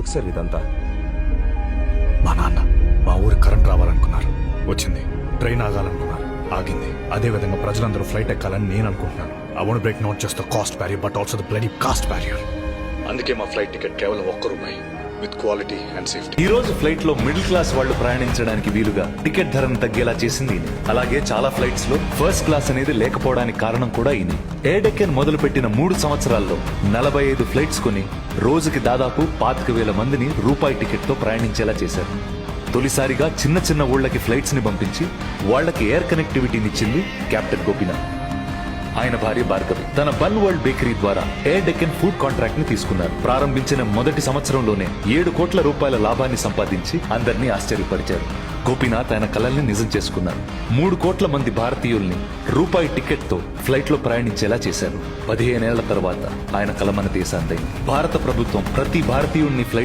ఎందుకు సార్ ఇదంతా? మా నాన్న మా ఊరికి కరెంట్ రావాలనుకున్నారు, వచ్చింది. ట్రైన్ ఆగాలనుకున్నారు, ఆగింది. అదే విధంగా ప్రజలందరూ ఫ్లైట్ ఎక్కాలని నేను అనుకుంటున్నాను. I want break not just the cost barrier but also the bloody cost barrier. అందుకే మా ఫ్లైట్ టికెట్ కేవలం ₹1 విత్ క్వాలిటీ అండ్ సేఫ్టీ. ఈ రోజు ఫ్లైట్ లో మిడిల్ క్లాస్ వాళ్ళు ప్రయాణించడానికి వీలుగా టికెట్ ధరను తగ్గేలా చేసింది ఈయన. అలాగే చాలా ఫ్లైట్స్ లో ఫస్ట్ క్లాస్ అనేది లేకపోవడానికి కారణం కూడా ఈయన. ఎయిర్ డెక్కన్ మొదలు పెట్టిన 3 సంవత్సరాల్లో 45 ఫ్లైట్స్ కొని రోజుకి దాదాపు 25,000 మందిని రూపాయి టికెట్ తో ప్రయాణించేలా చేశారు. తొలిసారిగా చిన్న చిన్న ఊళ్ళకి ఫ్లైట్స్ ని పంపించి వాళ్లకి ఎయిర్ కనెక్టివిటీనిచ్చింది కెప్టెన్ గోపీనాథ్. ఆయన భార్య భార్గవి తన బన్ వరల్డ్ బేకరీ ద్వారా ఎయిర్ డెక్కన్ ఫుడ్ కాంట్రాక్ట్ ని తీసుకున్నారు. ప్రారంభించిన మొదటి సంవత్సరంలోనే ₹7 కోట్ల లాభాన్ని సంపాదించి అందరినీ ఆశ్చర్యపరిచారు. గోపీనాథ్ ఆయన కలల్ని నిజం చేసుకున్నారు. 3 కోట్ల మంది భారతీయుల్ని రూపాయి టికెట్ తో ఫ్లైట్ లో ప్రయాణించేలా చేశారు. 15 ఏళ్ల తర్వాత ఆయన కల మన దేశాంతైంది. భారత ప్రభుత్వం ప్రతి భారతీయుడిని ఫ్లైట్